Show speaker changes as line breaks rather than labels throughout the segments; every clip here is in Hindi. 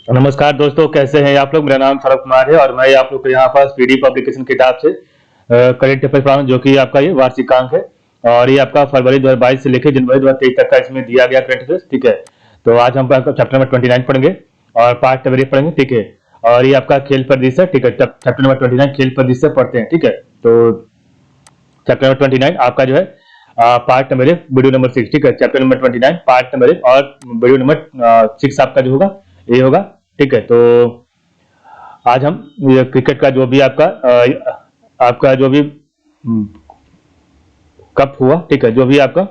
नमस्कार दोस्तों, कैसे हैं आप लोग। मेरा नाम सौरभ कुमार है और मैं आप लोग को यहाँ पर पीडी पब्लिकेशन किताब से करेंट अफेयर पढ़ा हूँ, जो कि आपका ये वार्षिकांक है। और ये आपका फरवरी 2022 से लेकर जनवरी 2023 तक का इसमें दिया गया करंट अफेयर। ठीक है, तो आज हम आपका चैप्टर नंबर 29 पढ़ेंगे और पार्ट नंबर 1 पढ़ेंगे। ठीक है, और ये आपका खेल परिदृश्य। ठीक है, चैप्टर नंबर 29 खेल परिदृश्य पढ़ते हैं। ठीक है, तो चैप्टर नंबर 29 आपका जो है पार्ट नंबर 1 वीडियो नंबर 6। ठीक है, चैप्टर नंबर 29 पार्ट नंबर 1 और वीडियो नंबर 6 आपका जो होगा ये होगा। ठीक है, तो आज हम ये क्रिकेट का जो भी आपका जो भी कप हुआ, ठीक है, जो भी आपका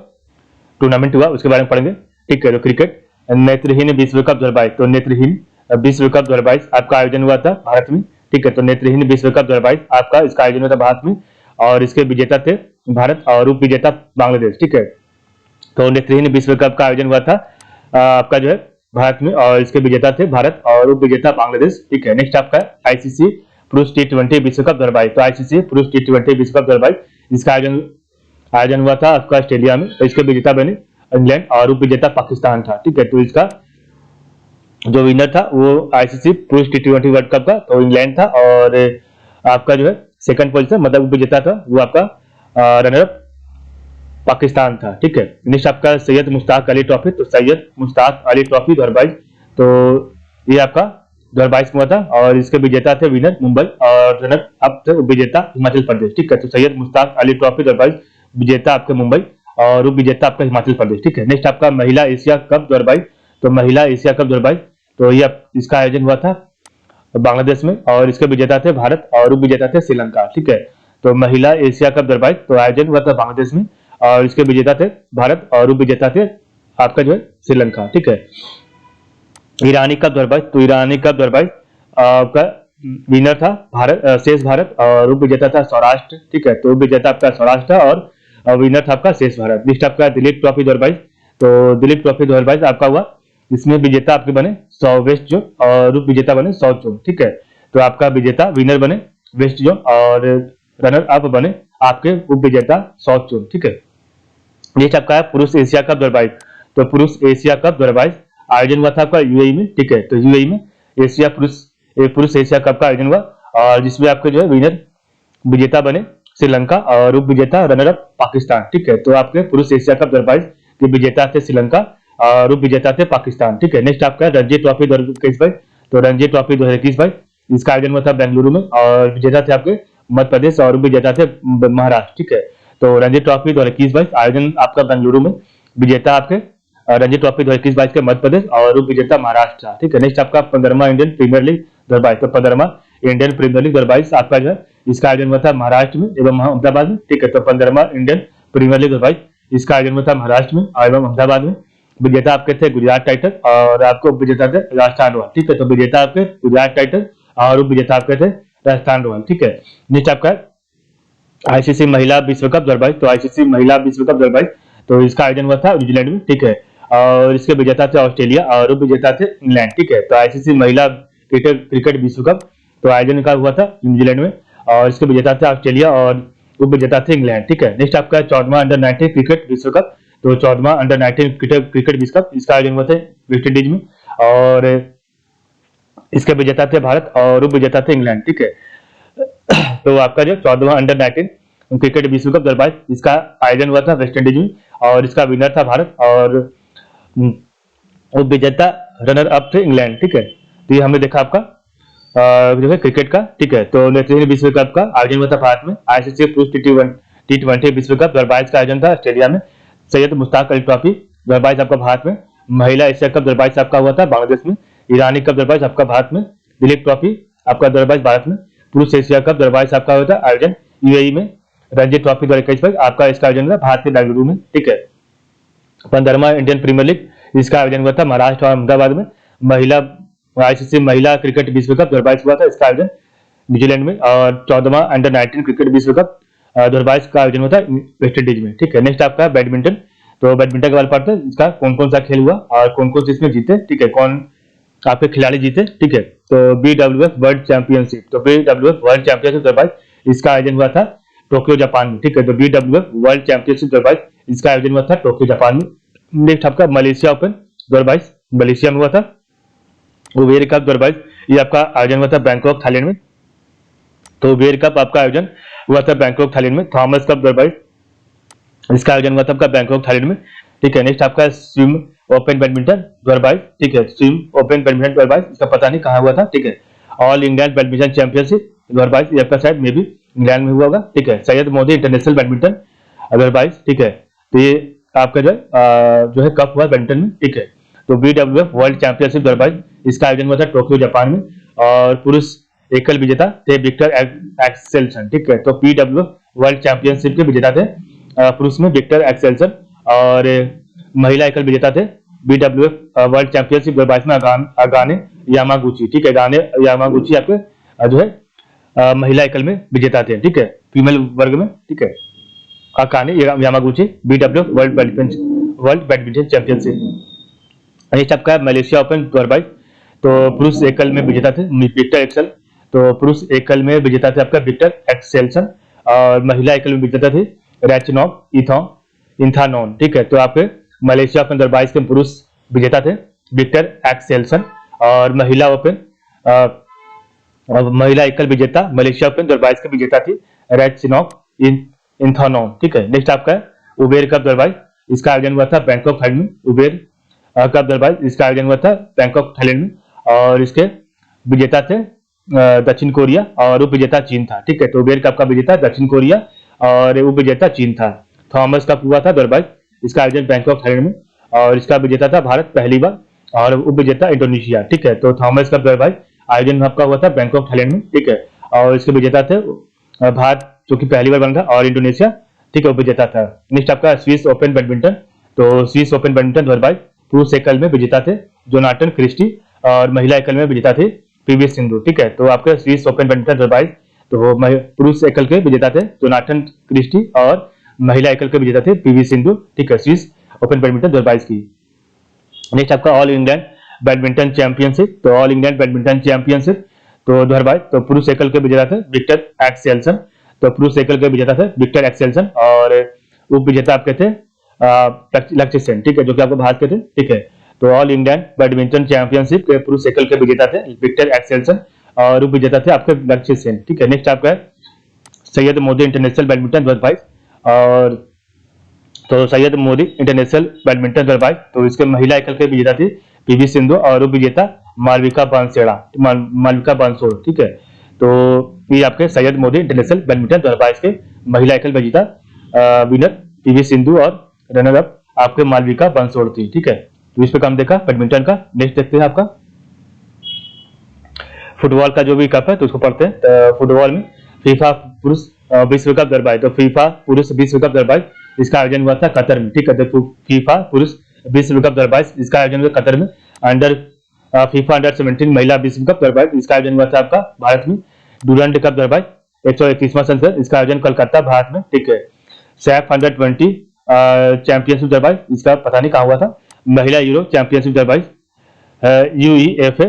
टूर्नामेंट हुआ उसके बारे में पढ़ेंगे। ठीक है, तो क्रिकेट नेत्रहीन विश्व कप 2022। तो नेत्रहीन विश्व कप 2022 आपका आयोजन हुआ था भारत में। ठीक है, तो नेत्रहीन विश्व कप 2022 आपका इसका आयोजन हुआ था भारत में और इसके विजेता थे भारत और उप विजेता बांग्लादेश। ठीक है, तो नेत्रहीन विश्व कप का आयोजन हुआ था आपका जो है भारत में और इसके विजेता थे भारत और उप विजेता बांग्लादेश। ठीक है, नेक्स्ट आपका आईसीसी पुरुष T20 विश्व कप 2022। तो आईसीसी पुरुष T20 विश्व कप 2022 इसका आयोजन आयोजन हुआ था आपका ऑस्ट्रेलिया में। तो इसके विजेता बने इंग्लैंड और उप विजेता पाकिस्तान था। ठीक है, तो इसका जो विनर था वो आईसीसी पुरुष T20 वर्ल्ड कप का तो इंग्लैंड था और आपका जो है सेकंड पोजीशन मतलब उप विजेता था वो आपका रनर अप पाकिस्तान था। ठीक है, नेक्स्ट आपका सैयद मुश्ताक अली ट्रॉफी। तो सैयद मुश्ताक अली ट्रॉफी 2022 तो ये आपका 2022 में हुआ था और इसके विजेता थे विनर मुंबई और रनर अप थे विजेता हिमाचल प्रदेश। ठीक है, तो सैयद मुश्ताक अली ट्रॉफी 2022 विजेता आपके मुंबई और उप विजेता आपका हिमाचल प्रदेश। ठीक है, नेक्स्ट आपका महिला एशिया कप 2022। तो महिला एशिया कप 2022 तो ये इसका आयोजन हुआ था बांग्लादेश में और इसके विजेता थे भारत और उप विजेता थे श्रीलंका। ठीक है, तो महिला एशिया कप 2022 तो आयोजन हुआ था बांग्लादेश में और इसके विजेता थे भारत और उप विजेता थे आपका जो है श्रीलंका। ठीक है, ईरानी कप 2022 तो ईरानी कप 2022 आपका विनर था भारत शेष भारत और उप विजेता था सौराष्ट्र। ठीक है, तो उप विजेता आपका सौराष्ट्र और विनर था आपका शेष भारत। नेक्स्ट आपका दिलीप ट्रॉफी 2022। तो दिलीप ट्रॉफी 2022 आपका हुआ, इसमें विजेता आपके बने साउथ वेस्ट जोन और उप विजेता बने साउथ जोन। ठीक है, तो आपका विजेता विनर बने वेस्ट जोन और रनर अप बने आपके उप विजेता साउथ जोन। ठीक है, नेक्स्ट आपका है पुरुष एशिया कप 2022। तो पुरुष एशिया कप 2022 आयोजन हुआ था आपका यूएई में। ठीक है, तो यूएई में एशिया पुरुष एशिया कप का आयोजन हुआ और जिसमें आपके जो है विनर विजेता बने श्रीलंका और उप विजेता रनर अप पाकिस्तान। ठीक है, तो आपके पुरुष एशिया कप 2022 के विजेता थे श्रीलंका और उप विजेता थे पाकिस्तान। ठीक है, नेक्स्ट आपका रणजी ट्रॉफी 2021-22। तो रणजी ट्रॉफी 2021-22 इसका आयोजन हुआ था बेंगलुरु में और विजेता थे आपके मध्य प्रदेश और उप विजेता थे महाराष्ट्र। ठीक है, तो रणजी ट्रॉफी 2021-22 आयोजन आपका बेंगलुरु में, विजेता आपके रणजी ट्रॉफी 2021-22 के मध्य प्रदेश और उप विजेता महाराष्ट्र था। ठीक है, नेक्स्ट आपका 15वां इंडियन प्रीमियर लीग 2022। तो 15वां इंडियन प्रीमियर लीग 2022 आपका जो है इसका आयोजन हुआ था महाराष्ट्र में एवं अहमदाबाद में। ठीक है, तो 15वां इंडियन प्रीमियर लीग 2022 इसका आयोजन हुआ था महाराष्ट्र में एवं अहमदाबाद में। विजेता आपके थे गुजरात टाइटन और आपको उप विजेता थे राजस्थान रॉयल। ठीक है, तो विजेता आपके गुजरात टाइटन और उप विजेता आपके थे राजस्थान रॉयल। ठीक है, नेक्स्ट आपका आईसीसी महिला विश्व कप 2022। तो आईसीसी महिला विश्व कप 2022 तो इसका आयोजन हुआ था न्यूजीलैंड में। ठीक है, और इसके विजेता थे ऑस्ट्रेलिया और उप विजेता थे इंग्लैंड। ठीक है, तो आईसीसी महिला क्रिकेट विश्व कप तो आयोजन का हुआ था न्यूजीलैंड में और इसके विजेता थे ऑस्ट्रेलिया और उप विजेता थे इंग्लैंड। ठीक है, नेक्स्ट आपका 14वां अंडर 19 क्रिकेट विश्व कप। तो 14वां अंडर 19 क्रिकेट विश्व कप इसका आयोजन हुआ था वेस्ट इंडीज में और इसके विजेता थे भारत और उप विजेता थे इंग्लैंड। ठीक है, तो आपका जो 14वां अंडर 19 क्रिकेट विश्व कप 2022 इसका आयोजन हुआ था वेस्ट इंडीज में और इसका विनर था भारत और उप विजेता रनर अप थे इंग्लैंड। ठीक है, तो ये हमने देखा आपका जो है क्रिकेट का। ठीक है, तो नेत्रहीन विश्व कप का आयोजन हुआ था भारत में। आईसीसी पुरुष T20 विश्व कप 2022 का आयोजन था ऑस्ट्रेलिया में। सैयद मुश्ताक अली ट्रॉफी 2022 आपका भारत में। महिला एशिया कप 2022 आपका हुआ था बांग्लादेश में। ईरानी कप 2022 आपका भारत में। दिलीप ट्रॉफी आपका 2022 भारत में। पुरुष एशिया कप 2022 आपका हुआ था आयोजन यूएई में। रणजी ट्रॉफी 2021 आपका इसका आयोजन हुआ भारत के बेंगलुरु में। ठीक है, 15वां इंडियन प्रीमियर लीग इसका आयोजन हुआ था महाराष्ट्र और अहमदाबाद में। महिला आईसीसी महिला क्रिकेट विश्व कप 2022 हुआ था, इसका आयोजन न्यूजीलैंड में और 14वां अंडर 19 क्रिकेट विश्व कप 2022 का आयोजन हुआ था वेस्ट इंडीज में। ठीक है, नेक्स्ट आपका बैडमिंटन। तो बैडमिंटन के बारे में पढ़ते हैं, इसका कौन कौन सा खेल हुआ और कौन कौन से इसमें जीते। ठीक है, कौन आपके खिलाड़ी जीते। ठीक है, तो BWF वर्ल्ड चैंपियनशिप। तो BWF वर्ल्ड चैंपियनशिप 2022 इसका आयोजन हुआ था टोक्यो जापान में। ठीक है, तो BWF वर्ल्ड चैंपियनशिप 2022 इसका आयोजन हुआ था टोक्यो जापान में। नेक्स्ट आपका मलेशिया ओपन 2022 मलेशिया में हुआ था उबेर कप 2022 ये आपका आयोजन हुआ था बैंकॉक थाईलैंड में। तो उबेर कप आपका आयोजन हुआ था बैंकॉक थाईलैंड में। थॉमस कप 2022 इसका आयोजन हुआ था आपका बैंकॉक थाईलैंड में, ठीक है। नेक्स्ट आपका स्विम ओपन बैडमिंटन 2022, ठीक है। स्विम ओपन बैडमिंटन 2022 इसका पता नहीं कहाँ हुआ था, ठीक है। ऑल इंग्लैंड बैडमिंटन चैंपियनशिप 2022 ये आपका शायद मे भी इंग्लैंड में हुआ होगा, ठीक है। सैयद मोदी इंटरनेशनल बैडमिंटन 2022, ठीक है। तो ये आपका जो है कप हुआ बैडमिंटन में, ठीक है। तो BWF वर्ल्ड चैंपियनशिप 2022 इसका आयोजन हुआ था टोक्यो जापान में, और पुरुष एकल विजेता थे विक्टर एक्सेल्सन, ठीक है। तो BWF वर्ल्ड चैंपियनशिप के विजेता थे पुरुष में विक्टर एक्सेल्सन, और महिला एकल विजेता थे BWF वर्ल्ड चैंपियनशिप 2022 में अगाने यामागुची, ठीक है। गाने यामागुची आपके जो है महिला एकल में विजेता थे, ठीक है, फीमेल वर्ग में, ठीक है। Akane Yamaguchi BWF world badminton championship. Next आपका मलेशिया ओपन 2022, तो पुरुष एकल में विजेता थे विक्टर एक्सेल, तो पुरुष एकल में विजेता थे आपका विक्टर एक्सेल्सन, और महिला एकल में विजेता थे रैचनॉक इंथानोन, ठीक है। तो आपके मलेशिया ओपन 2022 के पुरुष विजेता थे विक्टर एक्सेल्सन, और महिला ओपन और महिला एकल विजेता मलेशिया ओपन 2022 के विजेता थी रैचनॉक इंथानोन, ठीक है। नेक्स्ट आपका उबेर कप 2022 इसका आयोजन हुआ था बैंकॉक थाईलैंड में। उबेर कप 2022 इसका आयोजन हुआ था बैंकॉक थाईलैंड में, और इसके विजेता थे दक्षिण कोरिया, और उप विजेता चीन था, ठीक है। तो उबेर कप का विजेता दक्षिण कोरिया और उप विजेता चीन था। थॉमस कप हुआ था 2022 इसका आयोजन बैंकॉक थाईलैंड में, और इसका विजेता था भारत पहली बार, और उप विजेता इंडोनेशिया, ठीक है। तो थॉमस कप 2022 आयोजन आपका हुआ था बैंकॉक थाईलैंड में, ठीक है। और इसके विजेता थे भारत जो कि पहली बार बना था, और इंडोनेशिया, ठीक है, उप विजेता था। नेक्स्ट आपका स्विस ओपन बैडमिंटन, तो स्विस ओपन बैडमिंटन 2022 पुरुष एकल में विजेता थे जोनाटन क्रिस्टी, और महिला एकल में विजेता थे पीवी सिंधु, ठीक है। तो आपके स्विस ओपन बैडमिंटन 2022 तो पुरुष एकल के विजेता थे जोनाटन क्रिस्टी, और महिला एकल के विजेता थे पीवी सिंधु, ठीक है, स्विस ओपन बैडमिंटन 2022 की। नेक्स्ट आपका ऑल इंग्लैंड बैडमिंटन चैंपियनशिप, तो ऑल इंग्लैंड बैडमिंटन चैंपियनशिप तो 2022 तो पुरुष एकल के विजेता थे विक्टर एक्सेल्सन, तो पुरुष एकल के विजेता थे विक्टर एक्सेल्सन, और उप विजेता आपके थे लक्ष्य सेन, ठीक है, जो कि आपको भारत के थे, ठीक है। तो ऑल इंग्लैंड बैडमिंटन चैंपियनशिप के पुरुष एकल के विजेता थे विक्टर एक्सेल्सन, और उप विजेता थे आपके लक्ष्य सेन, ठीक है। नेक्स्ट आपका है सैयद मोदी इंटरनेशनल बैडमिंटन 2022, और तो सैयद मोदी इंटरनेशनल बैडमिंटन 2022 तो इसके महिला एकल के विजेता थी पीवी सिंधु, और उप विजेता मालविका बांसोड़, ठीक है। तो ये आपके सैयद मोदी इंटरनेशनल बैडमिंटन 2022 के महिला एकल विजेता विनर पीवी सिंधु, और रनर अप आपके मालविका बांसोड़ थी, ठीक है। तो इस पे काम देखा बैडमिंटन का। नेक्स्ट देखते हैं आपका फुटबॉल का जो भी कप है तो उसको पढ़ते हैं। तो फुटबॉल में फीफा पुरुष विश्व कप 2022, तो फीफा पुरुष विश्व कप 2022 इसका आयोजन हुआ था कतर में, ठीक है। तो फीफा पुरुष विश्व कप 2022 इसका आयोजन हुआ कतर में। फीफा अंडर 17 महिला विश्व कप 2022 इसका आयोजन हुआ था आपका भारत में। डूरंड कप 2022 131वां संस्करण इसका आयोजन कोलकाता भारत में, ठीक है। सैफ अंडर 20 चैंपियनशिप 2022 इसका पता नहीं कहाँ हुआ था। महिला यूरो चैंपियनशिप 2022 यूईएफए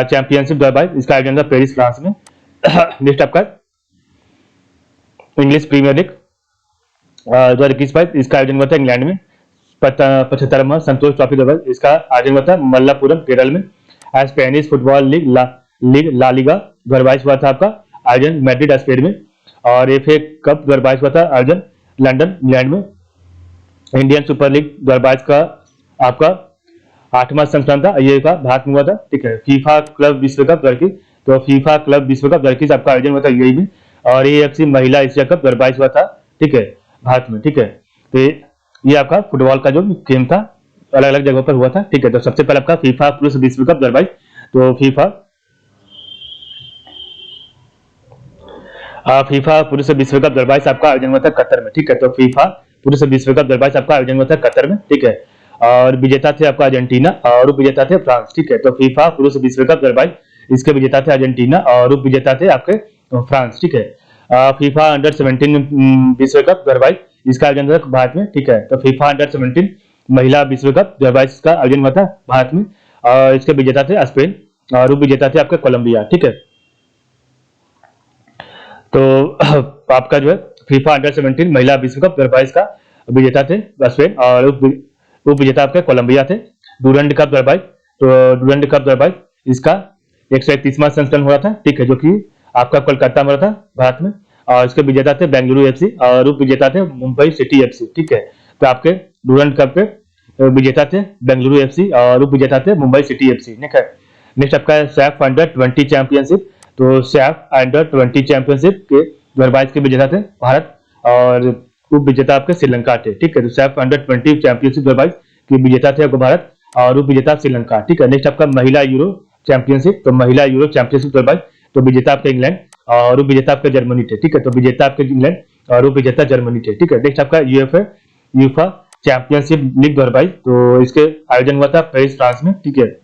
चैंपियनशिप 2022 इसका आयोजन था पेरिस फ्रांस में। नेक्स्ट आपका इंग्लिश प्रीमियर लीग 2021 इसका आयोजन हुआ था इंग्लैंड में। 75वां संतोष ट्रॉफी 2022 इसका आयोजन हुआ था मल्लापुरम केरल में। Spanish football league La Liga 2022 हुआ था आपका आयोजन मैड्रिड स्पेन में। और एफए कप 2022 हुआ था आयोजन लंदन इंग्लैंड में। इंडियन सुपर लीग 2022 का आपका 8वां संस्करण था, ये का भारत में हुआ था, ठीक है। फीफा क्लब विश्व कप 2021 तो फीफा क्लब विश्व कप 2021 आपका आयोजन हुआ था यूएई में। और एएफसी महिला एशिया कप 2022 हुआ था, ठीक है, भारत में, ठीक है। तो ये आपका फुटबॉल का जो गेम था अलग अलग जगहों पर हुआ था, ठीक है। तो सबसे पहले आपका फीफा पुरुष विश्व कप 2022 तो फीफा पुरुष विश्व कप 2022 आपका आयोजन हुआ था कतर में, ठीक है। तो फीफा पुरुष विश्व कप 2022 आपका आयोजन हुआ था कतर में, ठीक है। और विजेता थे आपका अर्जेंटीना और उप विजेता थे फ्रांस, ठीक है। तो फीफा पुरुष विश्व कप 2022 इसके विजेता थे अर्जेंटीना और उप विजेता थे आपके फ्रांस, ठीक है। फीफा अंडर 17 विश्व कप 2022 इसका आयोजन हुआ था भारत में, ठीक है। तो फीफा अंडर 17 महिला विश्व कप 2022 का आयोजन हुआ था भारत में और इसके विजेता थे स्पेन और उप विजेता थे आपके कोलंबिया, ठीक है। तो आपका जो है फीफा अंडर 17 महिला विश्व कप 2022 का विजेता थे स्पेन और उप विजेता आपके कोलंबिया थे। Durand cup 2022। तो डूरंड कप 2022 इसका 131वां संस्करण हुआ था, ठीक है, जो कि आपका कोलकाता में था भारत में। और इसके विजेता थे बेंगलुरु एफसी और उप विजेता थे मुंबई सिटी एफसी, ठीक है। तो आपके डूरंड कप के विजेता थे बेंगलुरु एफसी और उप विजेता थे मुंबई सिटी एफसी, ठीक है। नेक्स्ट आपका है सैफ अंडर 20 चैंपियनशिप। तो सैफ अंडर 20 चैंपियनशिप के 2022 के विजेता थे भारत और उप विजेता आपके श्रीलंका थे, ठीक है। तो सैफ अंडर 20 चैंपियनशिप 2022 के विजेता थे आपको भारत और उप विजेता श्रीलंका, ठीक है। नेक्स्ट आपका महिला यूरो चैंपियनशिप। तो महिला यूरो चैंपियनशिप 2022 तो विजेता आपका इंग्लैंड और उप विजेता आपका जर्मनी थे, ठीक है। तो विजेता आपके इंग्लैंड और उप विजेता जर्मनी थे, ठीक है। नेक्स्ट आपका यूएफए चैंपियनशिप लीग 2022। तो इसके आयोजन हुआ था पेरिस फ्रांस में, ठीक है।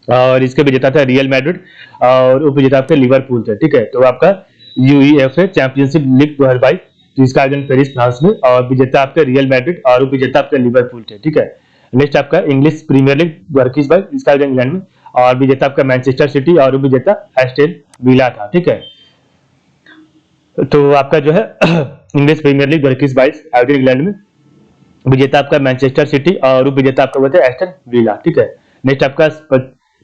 और इसके विजेता था रियल मैड्रिड और उप विजेता आपके लिवरपूल थे, ठीक है। तो आपका यूईएफए चैंपियनशिप लीग 2022 तो इसका आयोजन पेरिस फ्रांस में और विजेता आपके रियल मैड्रिड और उप विजेता आपके लिवरपूल थे, ठीक है। नेक्स्ट आपका इंग्लिश प्रीमियर लीग 2021 इसका आयोजन इंग्लैंड में और विजेता आपका मैनचेस्टर सिटी और उप विजेता एस्टन विला था, ठीक है। तो आपका जो है इंग्लिश प्रीमियर लीग 2021 आयोजन इंग्लैंड में, विजेता आपका मैनचेस्टर सिटी और उप विजेता आपका होता है एस्टन विला, ठीक है। नेक्स्ट आपका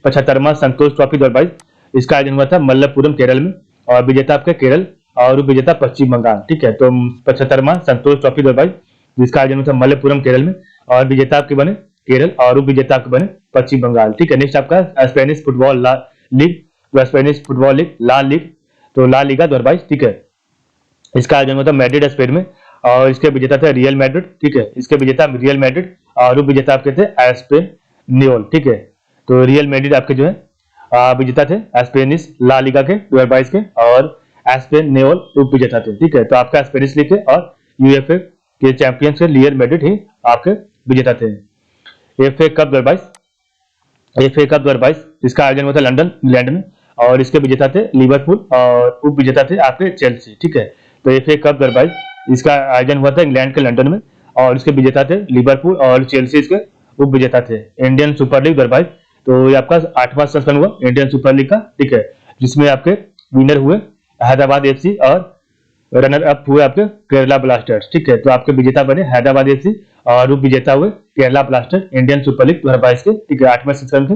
75वां संतोष ट्रॉफी 2022 इसका आयोजन हुआ था मल्लपुरम केरल में और विजेता आपका केरल और उप विजेता पश्चिम बंगाल, ठीक है। तो 75वां संतोष ट्रॉफी 2022 जिसका आयोजन हुआ था मल्लपुरम केरल में और विजेता आपके बने केरल और उप विजेता आपके बने पश्चिम बंगाल, ठीक है। नेक्स्ट आपका Spanish football league Spanish football league La Liga तो ला लीगा 2022, ठीक है। इसका आयोजन हुआ था मैड्रिड स्पेन में और इसके विजेता थे रियल मैड्रिड, ठीक है। इसके विजेता रियल मैड्रिड और उप विजेता आपके थे एस्पेन नियोल, ठीक है। तो रियल मैड्रिड आपके जो है विजेता थे स्पेनिश ला लीगा के 2022 के और एस्पेन नियोल उप विजेता थे, ठीक है। तो आपका स्पेनिश लीग के और यूएफए के चैंपियंस के रियल मैड्रिड ही आपके विजेता थे। एफए कप 2022 इसका आयोजन हुआ था लंदन इंग्लैंड में और इसके विजेता थे लिवरपूल और उप विजेता थे आपके चेल्सी, ठीक है। तो एफए कप 2022 इसका आयोजन हुआ था इंग्लैंड के लंदन में और इसके विजेता थे लिवरपूल और चेल्सी इसके उप विजेता थे। इंडियन सुपर लीग 2022 तो ये आपका 8वां संस्करण हुआ इंडियन सुपर लीग का, ठीक है, जिसमें आपके विनर हुए हैदराबाद एफसी और रनर अप हुए आपके केरला ब्लास्टर्स, ठीक है। तो आपके विजेता बने हैदराबाद एफसी और उप विजेता हुए Kerala blasters Indian super league 2022 के, ठीक है, 8वें संस्करण के।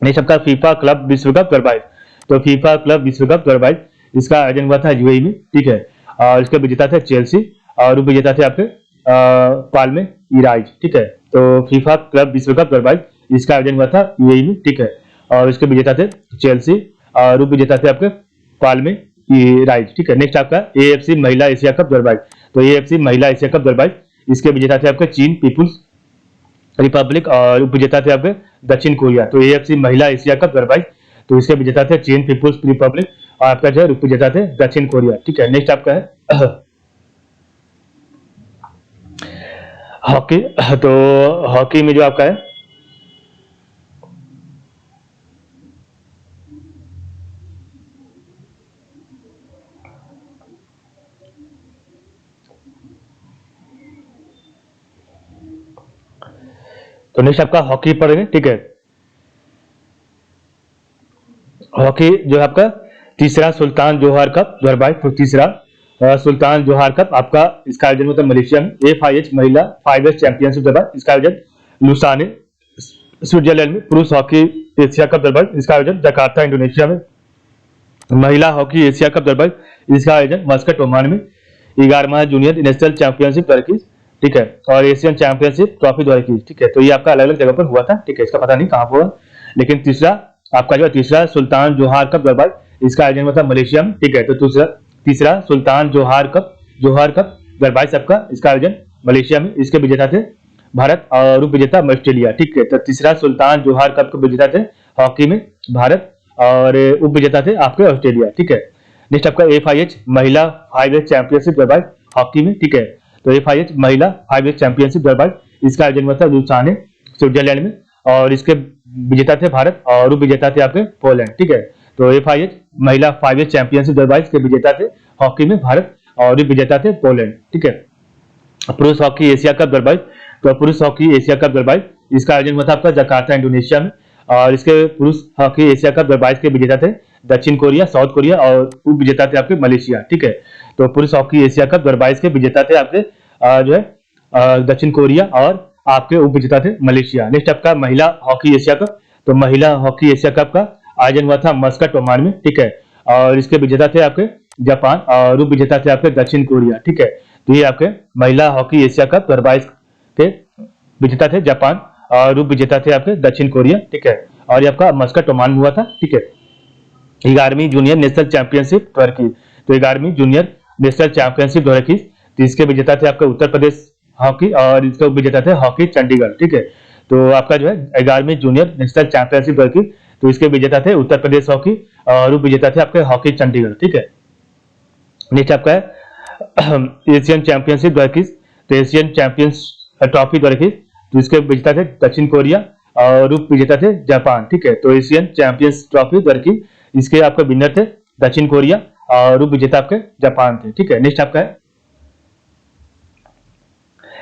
नेक्स्ट आपका फीफा क्लब विश्व कप 2022 तो फीफा क्लब विश्व कप 2022 इसका आयोजन हुआ था यूएई में, ठीक है। और इसके विजेता थे चेल्सी और उप विजेता थे आपके पाल्मे इराइज, ठीक है। तो फीफा क्लब विश्व कप 2022 इसका आयोजन हुआ था यूएई में, ठीक है। और इसके विजेता थे चेल्सी और उप विजेता थे आपके पाल्मे राइट, ठीक है। नेक्स्ट आपका एएफसी महिला एशिया कप 2022 तो एएफसी महिला एशिया कप 2022 इसके विजेता थे आपके चीन पीपुल्स रिपब्लिक और उप विजेता थे आपके दक्षिण कोरिया। तो एएफसी महिला एशिया कप 2022 तो इसके विजेता थे चीन पीपुल्स रिपब्लिक और आपका जो है उप विजेता थे दक्षिण कोरिया, ठीक है। नेक्स्ट आपका है हॉकी। तो हॉकी में जो आपका है तो नेक्स्ट आपका हॉकी पढ़ेंगे, ठीक है। हॉकी जो है आपका तीसरा सुल्तान जोहार कप 2022 तो तीसरा सुल्तान जोहार कप आपका इसका आयोजन होता है मलेशिया में। एफआईएच महिला 5 चैंपियनशिप 2022 इसका आयोजन लुसाने स्विट्जरलैंड में। पुरुष हॉकी एशिया कप 2022 इसका आयोजन जकार्ता इंडोनेशिया में। महिला हॉकी एशिया कप 2022 इसका आयोजन मस्कट ओमान में। 11वां जूनियर नेशनल चैंपियनशिप 2021, ठीक है, और एशियन चैंपियनशिप ट्रॉफी 2021, ठीक है। तो ये आपका अलग अलग जगह पर हुआ था, ठीक है, इसका पता नहीं कहां पर हुआ, लेकिन तीसरा आपका जो तीसरा सुल्तान जोहार कप 2022 इसका आयोजन हुआ था मलेशिया में, ठीक है। तो तीसरा सुल्तान जोहार कप 2022 आपका इसका आयोजन मलेशिया में। इसके विजेता थे भारत और उप विजेता ऑस्ट्रेलिया, ठीक है। तो तीसरा सुल्तान जोहार कप के विजेता थे हॉकी में भारत और उप विजेता थे आपके ऑस्ट्रेलिया, ठीक है। नेक्स्ट आपका एफआईएच महिला 5 चैंपियनशिप 2022 हॉकी में, ठीक है। तो एफआईएच महिला 5 चैंपियनशिप 2022 इसका आयोजन हुआ था लुसाने स्विट्जरलैंड में और इसके विजेता थे भारत और उप विजेता थे आपके पोलैंड, ठीक है। तो एफआईएच महिला 5 चैंपियनशिप 2022 के विजेता थे हॉकी में भारत और उप विजेता थे पोलैंड, ठीक है। पुरुष हॉकी एशिया कप 2022 तो पुरुष हॉकी एशिया कप 2022 इसका आयोजन हुआ था आपका जकार्ता इंडोनेशिया में और इसके पुरुष हॉकी एशिया कप 2022 के विजेता थे दक्षिण कोरिया, साउथ कोरिया और उप विजेता थे आपके मलेशिया, ठीक है। तो पुरुष हॉकी एशिया कप 2022 के विजेता थे आपके जो है दक्षिण कोरिया और आपके उप विजेता थे मलेशिया। नेक्स्ट आपका महिला हॉकी एशिया कप, तो महिला हॉकी एशिया कप का आयोजन हुआ था मस्कट ओमान में, ठीक है, और इसके विजेता थे आपके जापान और उप विजेता थे आपके दक्षिण कोरिया, ठीक है। तो ये आपके महिला हॉकी एशिया कप 2022 के विजेता थे जापान और उप विजेता थे आपके दक्षिण कोरिया, ठीक है, और ये आपका मस्कट ओमान में हुआ था, ठीक है। 11वीं जूनियर नेशनल चैंपियनशिप 2021, तो 11वीं जूनियर नेशनल चैंपियनशिप 2021, तो इसके विजेता थे आपके उत्तर प्रदेश हॉकी और इसके उप विजेता थे हॉकी चंडीगढ़, ठीक है। तो आपका जो है 11वीं जूनियर नेशनल चैंपियनशिप 2021, तो इसके विजेता थे उत्तर प्रदेश हॉकी और उप विजेता थे आपके हॉकी चंडीगढ़, ठीक है। नेक्स्ट आपका है एशियन चैंपियनशिप 2021, तो एशियन चैंपियंस ट्रॉफी 2021, तो इसके विजेता थे दक्षिण कोरिया और उप विजेता थे जापान, ठीक है। तो एशियन चैंपियंस ट्रॉफी 2021, इसके आपके विनर थे दक्षिण कोरिया और उप विजेता आपके जापान थे, ठीक है। नेक्स्ट आपका है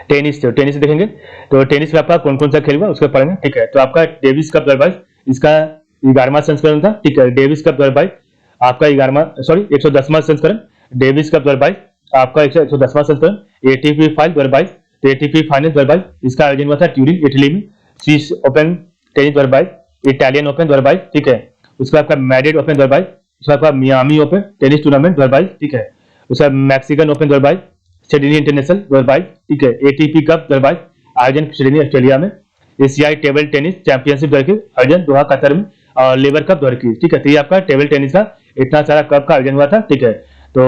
टेनिस, तो टेनिस देखेंगे, तो टेनिस में आपका कौन कौन सा खेल हुआ उसको पढ़ेंगे, ठीक है। तो आपका डेविस कप 2022, इसका 11वां संस्करण था, ठीक है। डेविस कप 2022 आपका 110वां संस्करण, डेविस कप 2022 आपका 110वां संस्करण। एटीपी फाइनल 2022, तो एटीपी फाइनल 2022 इसका आयोजन हुआ था ट्यूरिन इटली में। Swiss open tennis 2022, Italian open 2022, ठीक है। उसका आपका मैड्रिड ओपन 2022, उसका आपका मियामी ओपन टेनिस टूर्नामेंट 2022, ठीक है। उसका मैक्सिकन ओपन 2022, सिडनी इंटरनेशनल 2022, ठीक है। एटीपी कप 2022 आयोजन सिडनी ऑस्ट्रेलिया में। एशियाई टेबल टेनिस चैंपियनशिप 2021 आयोजन दोहा कतर में, और लेबर कप 2021, ठीक है। तो ये आपका टेबल टेनिस का इतना सारा कप का आयोजन हुआ था, ठीक है। तो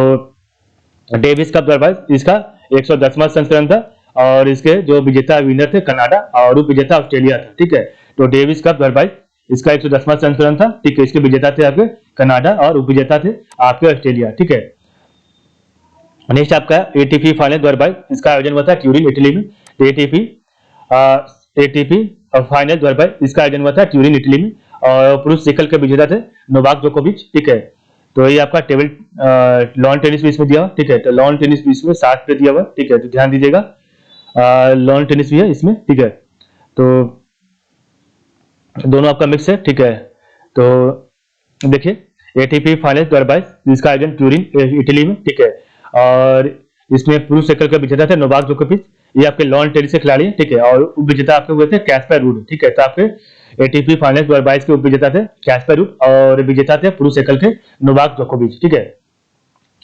डेविस कप 2022 इसका 110वां संस्करण था और इसके जो विजेता विनर थे कनाडा और उप विजेता ऑस्ट्रेलिया था, ठीक है। तो डेविस कप 2022 इसका 110वां संस्करण था, ठीक है। इसके विजेता थे आपके कनाडा और उप विजेता थे आपके ऑस्ट्रेलिया, ठीक है। नेक्स्ट आपका एटीपी फाइनल 2022, इसका आयोजन हुआ था ट्यूरिन इटली में। एटीपी फाइनल 2022 इसका आयोजन हुआ था ट्यूरिन इटली में, और पुरुष सिकल के विजेता थे नोवाक जोकोविच, ठीक है। तो ये आपका टेबल लॉन टेनिस भी इसमें दिया हुआ, ठीक है। तो लॉन टेनिस भी इसमें 60 पे दिया हुआ, ठीक है, तो ध्यान दीजिएगा। लॉन टेनिस भी है इसमें, ठीक है। तो दोनों आपका मिक्स है, ठीक है। तो देखिए एटीपी फाइनल 2022 इसका आयोजन ट्यूरिन इटली में, ठीक है, और इसमें पुरुष सिकल के विजेता थे नोवाक जोकोविच, ये आपके लॉन टेनिस के खिलाड़ी हैं, ठीक है, और उप विजेता आपके हुए थे कैस्पर रूड, ठीक है। तो आपके एटीपी फाइनल 2022 के उप विजेता थे कैस्पर रूड और विजेता थे पुरुष सिकल के नोवाक जोकोविच, ठीक है।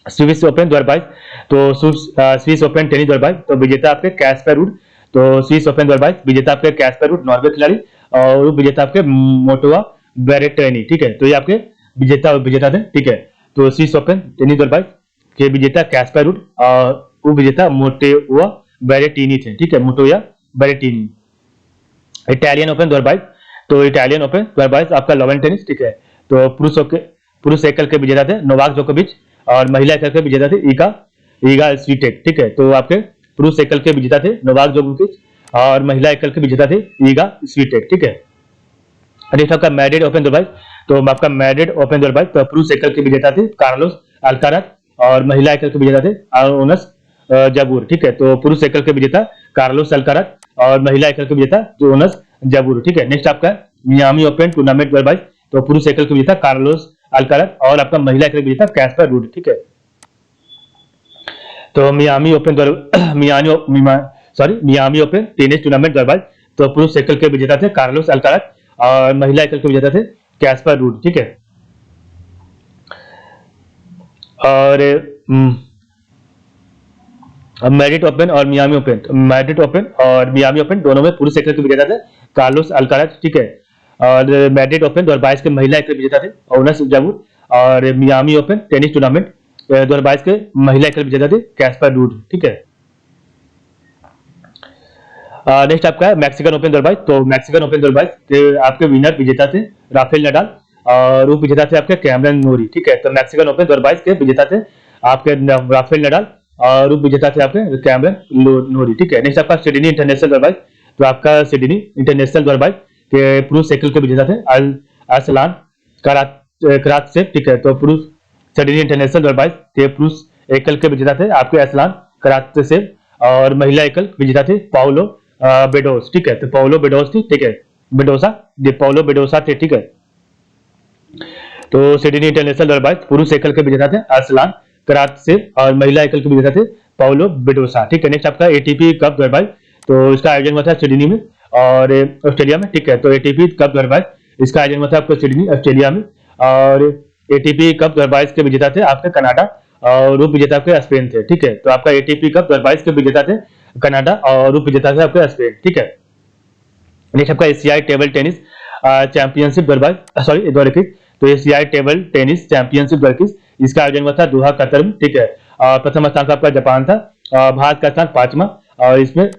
स्विस ओपन 2022, तो स्विस ओपन टेनिस 2022, तो विजेता आपके कैस्पर रूड, तो स्विस ओपन 2022 विजेता आपके कैस्पर रूड नॉर्वे खिलाड़ी और उप विजेता आपके मोटोवा बेरेटेनी, ठीक है। तो ये आपके विजेता थे, ठीक है। तो स्विस ओपन टेनिस 2022 के विजेता कैस्पर रूड और उप विजेता मोटेवा बेरेटिनी थे, ठीक है, मोटोया बेरेटिनी। इटालियन ओपन 2022, तो इटालियन ओपन 2022 आपका लॉन टेनिस, ठीक है। तो पुरुष एकल के विजेता थे नोवाक जोकोविच और महिला एकल के विजेता थे ईगा स्वीटेक, ठीक है। तो आपके पुरुष एकल के विजेता थे नोवाक जोकोविच और महिला एकल के विजेता थे ईगा स्वीटेक, ठीक है। नेक्स्ट आपका मैड्रिड ओपन 2022, तो आपका मैड्रिड ओपन 2022 तो पुरुष एकल के विजेता थे कार्लोस अल्काराज और महिला एकल के विजेता थे ओनस जबूर, ठीक है। तो पुरुष एकल के विजेता कार्लोस अल्काराज और महिला एकल के विजेता ओनस जबूर, ठीक है। नेक्स्ट आपका मियामी ओपन टूर्नामेंट 2022, तो पुरुष एकल के विजेता कार्लोस अल्काराज और आपका महिला एकल के विजेता कैस्पर रूड, ठीक है। तो मियामी ओपन टेनिस टूर्नामेंट 2022, तो पुरुष एकल के विजेता थे कार्लोस अल्काराज और महिला एकल के विजेता थे कैस्पर रूड, ठीक है। और मैड्रिड ओपन और मियामी ओपन दोनों में पुरुष एकल के विजेता थे कार्लोस अल्काराज, ठीक है। और मैड्रिड ओपन 2022 के महिला एकल विजेता थे ओनस जबूर और मियामी ओपन टेनिस टूर्नामेंट 2022 के महिला एकल विजेता थे कैस्पर रूड, ठीक है। नेक्स्ट आपका मैक्सिकन ओपन 2022, तो मैक्सिकन ओपन 2022 के आपके विनर विजेता थे राफेल नडाल और उप विजेता थे आपके कैमरन नोरी, ठीक है। तो मैक्सिकन ओपन 2022 के विजेता थे आपके राफेल नडाल और उप विजेता थे आपके कैमरन नोरी, ठीक है। नेक्स्ट आपका सिडनी इंटरनेशनल 2022, तो आपका सिडनी इंटरनेशनल 2022 के पुरुष एकल के विजेता थे अरसलान करातसेव, ठीक है। तो पुरुष सिडनी इंटरनेशनल 2022 के पुरुष एकल के विजेता थे आपके अरसलान करातसेव और महिला एकल विजेता थे पाउलो बेडोस, ठीक है। तो पाउलो बेडोस थी, ठीक है, पाउलो बेडोसा थे, ठीक है। तो सिडनी इंटरनेशनल 2022 पुरुष एकल के विजेता थे अरसलान करातसेव और महिला एकल के विजेता थे पाउलो बेडोसा, ठीक है। नेक्स्ट आपका एटीपी कप 2022, तो इसका आयोजन हुआ था सिडनी में और ऑस्ट्रेलिया में, ठीक है। तो एटीपी कप 2022 इसका आयोजन हुआ था आपको सिडनी ऑस्ट्रेलिया में, और एटीपी कप 2022 के विजेता थे आपके कनाडा और उप विजेता आपके स्पेन थे, ठीक है। तो आपका एटीपी कप 2022 के विजेता थे कनाडा और उप विजेता थे आपके स्पेन, ठीक है। नेक्स्ट आपका एशियाई टेबल टेनिस चैंपियनशिप 2021, तो एशियाई टेबल टेनिस चैंपियनशिप 2021 इसका आयोजन हुआ था दोहा कतर में, ठीक है। प्रथम स्थान आपका जापान था, भारत का स्थान 5वां, और इसमें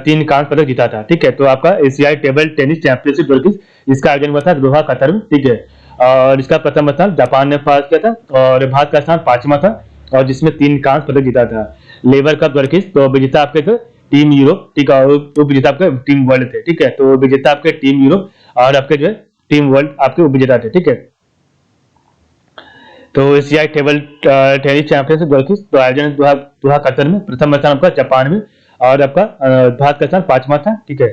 3 कांस्य पदक जीता था, ठीक है। तो आपका एशियाई टेबल टेनिस चैंपियनशिप 2021 इसका आयोजन हुआ था दोहा कतर में, ठीक है। और इसका प्रथम स्थान जापान ने पास किया था और भारत का स्थान 5वां था, और जिसमें 3 कांस्य पदक जीता था। लेबर कप 2021 तो विजेता आपके थे टीम यूरोप, ठीक है, और उप विजेता आपके टीम वर्ल्ड थे, ठीक है। तो विजेता आपके टीम यूरोप और आपके जो है टीम वर्ल्ड आपके उप विजेता थे, ठीक है। तो एशियाई टेबल टेनिस चैंपियनशिप 2021 तो आयोजन दोहा कतर में, प्रथम स्थान आपका जापान में और आपका भारत का स्थान 5वां था, ठीक है।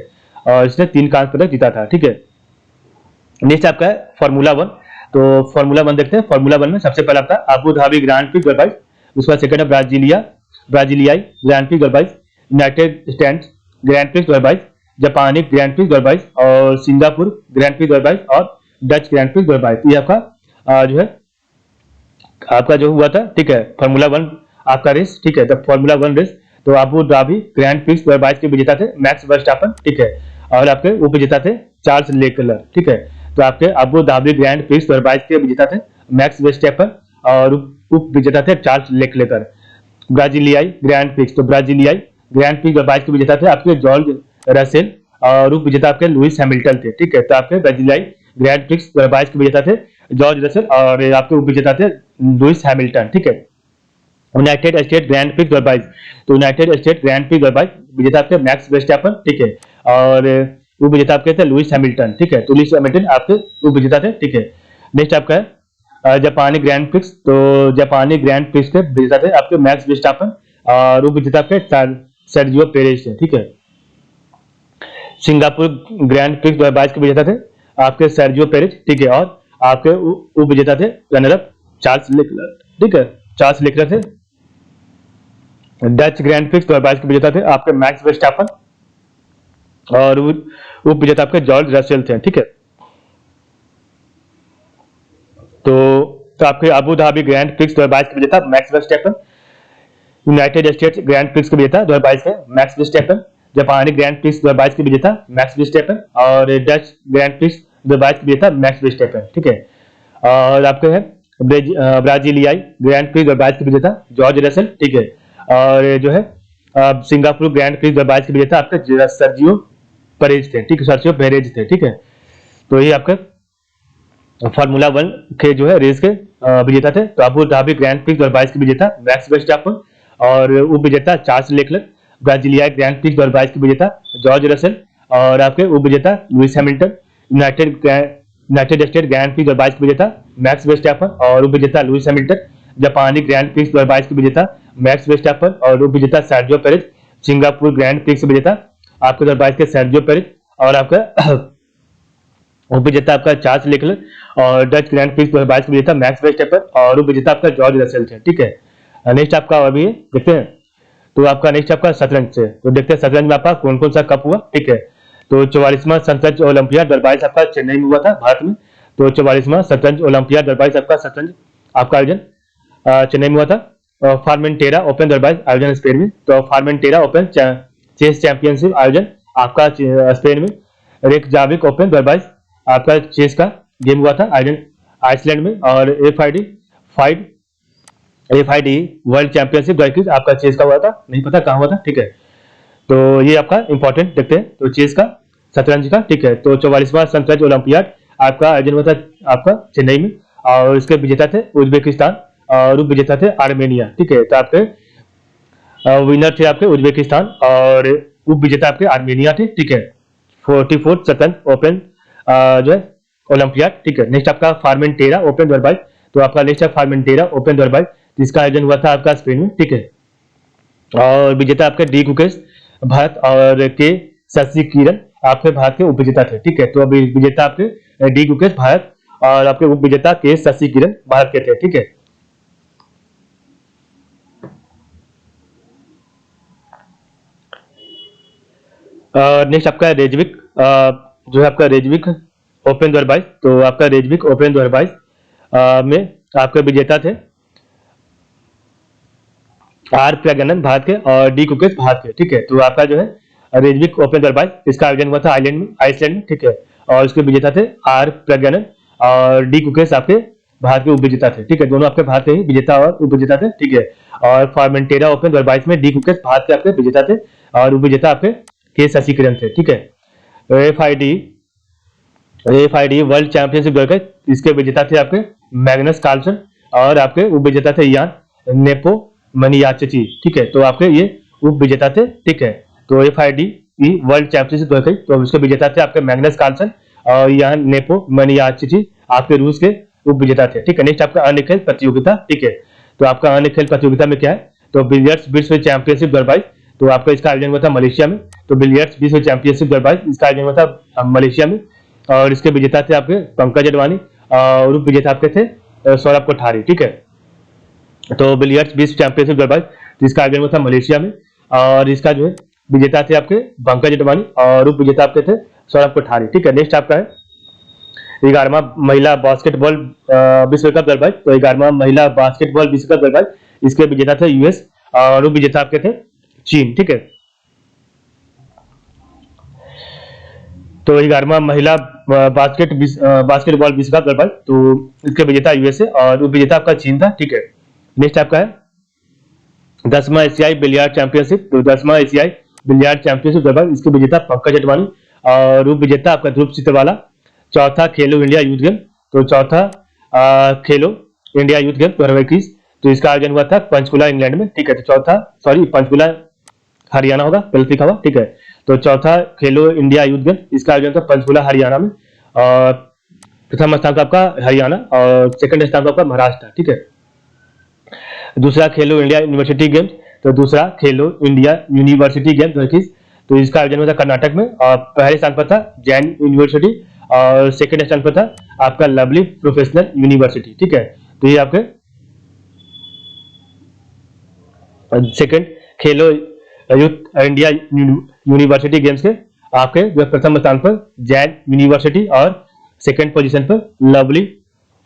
और इसने 3 कांस्य पदक जीता था, ठीक है। नेक्स्ट आपका है फार्मूला 1, तो फार्मूला 1 देखते हैं। फार्मूला 1 में सबसे पहला आपका अबू धाबी ग्रांड प्रिक्स 2022, उसका सेकंड है ब्राजीलियाई Grand Prix 2022, United States Grand Prix 2022, जापानी ग्रैंड प्रिक्स 2022 और सिंगापुर ग्रैंड प्रिक्स 2022 और डच ग्रैंड प्रिक्स 2022। ये आपका जो है आपका जो हुआ था, ठीक है, फार्मूला 1 आपका रेस, ठीक है। द फार्मूला 1 रेस तो अबू धाबी ग्रैंड प्रिक्स 2022 के विजेता थे मैक्स वर्स्टापन, ठीक है, और आपके उप विजेता थे चार्ल्स लेक्लर, ठीक है। तो आपके अबू धाबी ग्रैंड प्रिक्स 2022 के विजेता थे मैक्स वर्स्टापन और उप विजेता थे चार्ल्स लेक्लर। ब्राजीलियाई ग्रैंड प्रिक्स तो ब्राजीलियाई ग्रैंड प्रिक्स 2022 के विजेता थे आपके जॉर्ज रसेल और उप विजेता आपके लुइस हैमिल्टन थे, ठीक है। तो आपके ब्राजीलियाई ग्रैंड प्रिक्स 2022 के विजेता थे जॉर्ज रसेल और आपके उप विजेता थे लुइस हैमिल्टन, ठीक है। यूनाइटेड स्टेट ग्रैंड प्रिक्स 2022 तो यूनाइटेड स्टेट ग्रैंड प्रिक्स 2022 विजेता आपके मैक्स वर्स्टापन, ठीक है, और उप विजेता आपके थे लुइस हैमिल्टन, ठीक है। तो लुइस हैमिल्टन आपके उप विजेता थे, ठीक है। नेक्स्ट आपका है जापानी ग्रैंड प्रिक्स तो जापानी ग्रैंड प्रिक्स के विजेता थे आपके मैक्स वर्स्टापन और उप विजेता आपके सर्जियो पेरेज थे, ठीक है। सिंगापुर ग्रैंड प्रिक्स 2022 के विजेता थे आपके सर्जियो पेरेज, ठीक है, और आपके उप विजेता थे रनर अप चार्ल्स लेक्लर, ठीक है, चार्ल्स लेक्लर थे। डच ग्रैंड प्रिक्स 2022 के विजेता थे आपके मैक्स वर्स्टापन और उप विजेता आपके जॉर्ज रसेल थे, ठीक है। तो आपके अबू धाबी ग्रैंड प्रिक्स 2022 के विजेता max Verstappen, United States Grand prix के विजेता 2022 के मैक्स वर्स्टापन, जापानी ग्रैंड प्रिक्स 2022 के विजेता मैक्स वर्स्टापन और डच ग्रैंड प्रिक्स 2022 के विजेता मैक्स वर्स्टापन, ठीक है। और आपके है ब्राजीलियाई ग्रैंड प्रिक्स 2022 के विजेता जॉर्ज रसेल, ठीक है, और जो है सिंगापुर ग्रैंड प्रिक्स 2022 के विजेता आपके सर्जियो पेरेज थे, ठीक है, सर्जियो पेरेज थे, ठीक है। तो ये आपके फार्मूला 1 के जो है रेस के विजेता थे। तो अबू धाबी ग्रैंड प्रिक्स 2022 के विजेता मैक्स वर्स्टापन और उप विजेता चार्ल्स लेक्लर, ब्राजीलियाई ग्रैंड प्रिक्स 2022 के विजेता जॉर्ज रसेल और आपके उप विजेता Lewis Hamilton, United state grand Prix 2022 के विजेता मैक्स वर्स्टापन और उप विजेता लुइस हैमिल्टन, जापानी ग्रैंड प्रिक्स 2022 के विजेता मैक्स वर्स्टापन और उप विजेता Sergio Perez, Singapore grand prix के विजेता आपके 2022 के सर्जियो पेरेज और आपका उप विजेता आपका चार्ल्स लेक्लर और डच ग्रैंड प्रिक्स 2022 के विजेता मैक्स वर्स्टापन और उप विजेता आपका जॉर्ज रसेल थे, ठीक है। नेक्स्ट आपका अभी देखते हैं, तो आपका नेक्स्ट आपका शतरंज से, तो देखते हैं शतरंज में आपका कौन कौन सा कप हुआ, ठीक है। तो 44वां शतरंज ओलंपियाड 2022 आपका चेन्नई में हुआ था भारत में। तो 44वां शतरंज ओलंपियाड 2022 आपका शतरंज आपका आयोजन चेन्नई में हुआ था। फार्मेंटेरा ओपन 2022 आयोजन स्पेन में। तो फार्मेंटेरा ओपन चेस चैंपियनशिप आयोजन आपका स्पेन में। रेकजाविक ओपन 2022 आपका चेस का गेम हुआ था आयोजन आइसलैंड में। और एफआईडी वर्ल्ड चैंपियनशिप 2021 आपका चेस का हुआ था, नहीं पता कहाँ हुआ था, ठीक है। तो ये आपका इंपॉर्टेंट देखते हैं, तो चेस का शतरंज का, ठीक है। तो 44वां शतरंज ओलंपियाड आपका आयोजन हुआ था आपका चेन्नई में और इसके विजेता थे उज्बेकिस्तान और उप विजेता थे आर्मेनिया, ठीक है। तो आपके विनर थे आपके उज्बेकिस्तान और उप विजेता आपके आर्मेनिया थे, ठीक है। 44 शतरंज ओपन जो है ओलंपियाड, ठीक है। नेक्स्ट आपका फार्मेंटेरा ओपन 2022, तो आपका नेक्स्ट है फार्मेंटेरा ओपन 2022 जिसका आयोजन हुआ था आपका स्पेन में, ठीक है। और विजेता आपके डी गुकेश भारत और के शशि किरण आपके भारत के उप विजेता थे, ठीक है। तो अभी विजेता आपके डी गुकेश भारत और आपके उप विजेता के शशि किरण भारत के थे, ठीक है। नेक्स्ट आपका है रेजविक, जो है आपका रेजविक ओपन 2022। तो आपका रेजविक ओपन 2022 में आपके विजेता थे आर प्रज्ञानंद भारत के और डी कुकेश भारत के। ठीक है, तो आपका जो है रेजविक ओपन 2022 इसका आयोजन हुआ था आइसलैंड में। ठीक है, और इसके विजेता थे आर प्रज्ञानंद और डी कुकेश आपके भारत के उप विजेता थे। ठीक है, दोनों आपके भारत के ही विजेता और उप विजेता थे। ठीक है, और फॉर्मेंटेरा ओपन 2022 में डी कुकेश भारत के आपके विजेता थे और उप विजेता आपके के शशि किरण थे। ठीक है, एफआईडी वर्ल्ड चैंपियनशिप 2021 इसके विजेता थे आपके मैग्नस कार्लसन और आपके उप विजेता थे यान नेपो मनियाचची। ठीक है, तो आपके ये उप विजेता थे। ठीक है, तो एफआईडी वर्ल्ड चैंपियनशिप 2021 तो इसके विजेता थे आपके मैग्नस कार्लसन और यान नेपो मनियाचची आपके रूस के उप विजेता थे। ठीक है, नेक्स्ट आपका अन्य खेल प्रतियोगिता। ठीक है, तो आपका अन्य खेल प्रतियोगिता में क्या है, तो बिलियर्ड्स विश्व चैंपियनशिप 2022 तो आपका इसका आयोजन हुआ था मलेशिया में। तो बिलियर्ड्स विश्व चैंपियनशिप 2022 इसका आयोजन हुआ था मलेशिया में और इसके विजेता थे आपके पंकज अडवाणी और उप विजेता आपके थे सौरभ कोठारी। ठीक है, तो बिलियर्ड्स विश्व चैंपियनशिप 2022 इसका आयोजन हुआ था मलेशिया में और इसका जो है विजेता थे आपके पंकज अडवाणी और उप विजेता आपके थे सौरभ कोठारी। ठीक है, नेक्स्ट आपका है 11वां महिला बास्केटबॉल विश्व कप 2022। तो 11वां महिला बास्केटबॉल विश्व कप 2022 इसके विजेता थे यूएस और उप विजेता आपके थे चीन। ठीक है, तो 11वां महिला बास्केटबॉल विश्व कप 2022 तो इसके विजेता यूएसए और उप विजेता आपका चीन था। ठीक है, नेक्स्ट आपका है 10वां एशियाई बिलियर्ड चैंपियनशिप। तो 10वां एशियाई बिलियर्ड चैंपियनशिप 2022 इसके विजेता पंकज अडवाणी और उप विजेता आपका ध्रुव चित्रवाला। चौथा खेलो इंडिया यूथ गेम। तो चौथा खेलो इंडिया यूथ गेम 2021 तो इसका आयोजन हुआ था पंचकुला इंग्लैंड में। ठीक है, तो चौथा पंचकुला हरियाणा होगा, गलत लिखा हुआ। ठीक है, तो चौथा खेलो इंडिया यूथ गेम इसका आयोजन था पंचकुला हरियाणा में और प्रथम स्थान पर आपका हरियाणा और सेकंड स्थान पर आपका महाराष्ट्र। ठीक है, दूसरा खेलो इंडिया यूनिवर्सिटी गेम्स। तो दूसरा खेलो इंडिया यूनिवर्सिटी गेम्स 2021 तो इसका आयोजन हुआ था कर्नाटक में और पहले स्थान पर था जैन यूनिवर्सिटी और सेकंड स्थान पर था आपका लवली प्रोफेशनल यूनिवर्सिटी। ठीक है, तो ये आपके सेकंड खेलो यूथ इंडिया यूनिवर्सिटी गेम्स के आपके जो प्रथम स्थान पर जैन यूनिवर्सिटी और सेकंड पोजीशन पर लवली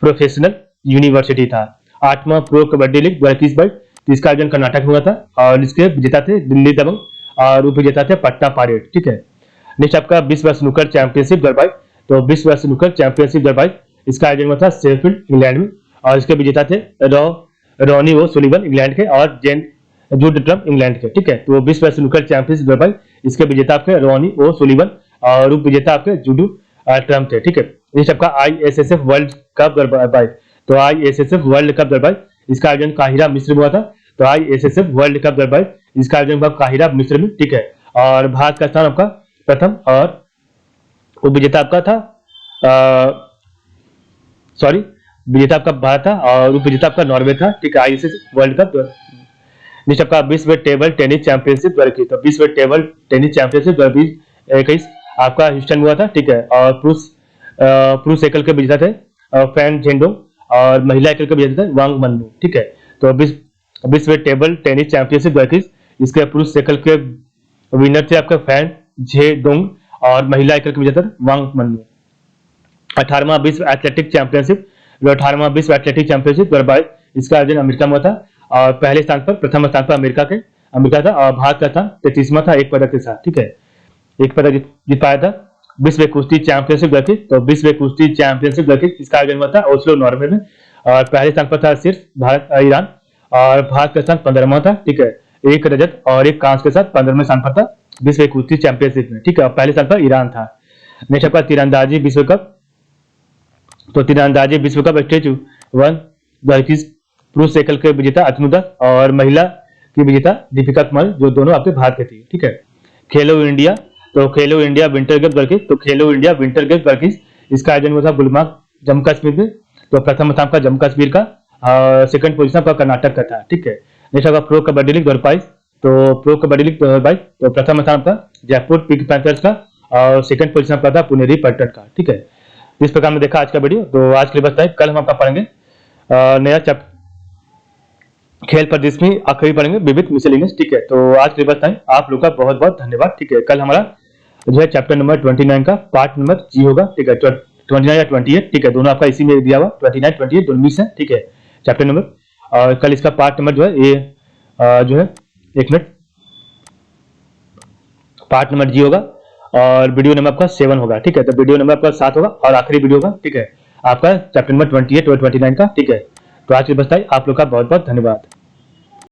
प्रोफेशनल यूनिवर्सिटी था। 8वां प्रो कबड्डी लीग 2021 इसका आयोजन कर्नाटक में हुआ था और इसके विजेता थे दिल्ली दबंग और उप विजेता थे पटना पायरेट। ठीक है, नेक्स्ट आपका विश्व स्नूकर चैंपियनशिप 2022 तो विश्व स्नूकर चैंपियनशिप 2022 इसका आयोजन हुआ था शेफील्ड इंग्लैंड में और इसके विजेता थे रॉनी ओ सुलिवन इंग्लैंड के और जेन जूड ट्रम्प इंग्लैंड के। ठीक है, तो विश्व स्नूकर चैंपियनशिप 2022 इसके विजेता आपके रॉनी ओ सुलिवन और उप विजेता आपके जूडू ट्रम्प थे। ठीक है, नेक्स्ट आपका आईएसएसएफ वर्ल्ड कप 2022 तो आईएसएसएफ वर्ल्ड कप 2022 इसका आयोजन काहिरा मिस्र में हुआ था। तो आईएसएसएफ वर्ल्ड कप 2022 इसका आयोजन हुआ काहिरा मिस्र में। ठीक है, और भारत का स्थान आपका प्रथम और उप विजेता आपका था विजेता आपका भारत था और उप विजेता आपका नॉर्वे था। ठीक है, आईएसएसएफ वर्ल्ड कप। नेक्स्ट आपका विश्व टेबल टेनिस चैंपियनशिप 2021 तो विश्व टेबल टेनिस चैंपियनशिप 2021 आपका ह्यूस्टन में हुआ था। ठीक है, और पुरुष एकल के विजेता थे फैन झेंडोंग और महिला एकल के विजेता थे वांग मन्नू। ठीक है, तो विश्व टेबल टेनिस चैंपियनशिप 2021 इसके पुरुष एकल के विनर थे आपका फैन झेडोंग और महिला एकल के विजेता वांग मन्नू। 18वां विश्व एथलेटिक चैंपियनशिप 2022 इसका आयोजन अमेरिका में हुआ था और पहले स्थान पर प्रथम स्थान पर अमेरिका था और भारत का स्थान 33वां था एक पदक के साथ। ठीक है, एक पदक जीत पाया था। विश्व कुश्ती चैंपियनशिप 2021 तो विश्व कुश्ती चैंपियनशिप 2021 इसका आयोजन हुआ था ओस्लो नॉर्वे में और पहले स्थान पर था शीर्ष भारत ईरान और भारत का स्थान 15वां था। ठीक है, एक रजत और एक कांस्य के साथ 15वें स्थान पर था विश्व कुश्ती चैंपियनशिप में। ठीक है, पहले स्थान पर ईरान था। नेक्स्ट आपका तीरंदाजी विश्व कप तो तीरंदाजी विश्व कप स्टेज 1 2021 पुरुष एकल के विजेता अतनुदा और महिला की विजेता दीपिका कुमार जो दोनों आपके भारत के थे। ठीक है, खेलो इंडिया तो खेलो इंडिया विंटर गेम्स 2021 तो खेलो इंडिया विंटर गेम्स 2021 इसका आयोजन हुआ था गुलमार्ग जम्मू कश्मीर में। तो प्रथम स्थान का जम्मू कश्मीर का सेकंड पोजीशन का कर्नाटक का था। ठीक है, नेक्स्ट आपका प्रो कबड्डी लीग 2022 तो प्रो कबड्डी लीग 2022 तो प्रथम स्थान का जयपुर पिंक पैंथर्स का और सेकंड पोजीशन पर था पुनेरी पलटन का। ठीक है, इस प्रकार में देखा आज का वीडियो। तो आज के लिए बस कल हम आपका पढ़ेंगे नया चैप्टर खेल प्रदेश में आखिरी पढ़ेंगे विविध मिसलेनियस। ठीक है, तो आज के लिए बस आप लोग का बहुत बहुत धन्यवाद। ठीक है, कल हमारा जो है चैप्टर नंबर 29 का पार्ट नंबर जी होगा, ठीक है, 29 या 28, ठीक है, दोनों आपका इसी में दिया हुआ, 29 28 दोनों मिक्स है, ठीक है, चैप्टर नंबर। और कल इसका पार्ट नंबर जो है ये जो है, एक मिनट, पार्ट नंबर जी होगा और वीडियो नंबर आपका 7 होगा, ठीक है, तो वीडियो नंबर आपका 7 होगा और आखिरी वीडियो होगा, ठीक है, आपका चैप्टर नंबर 28 और 29 का, ठीक है। तो आज की बस आप लोग का बहुत बहुत धन्यवाद।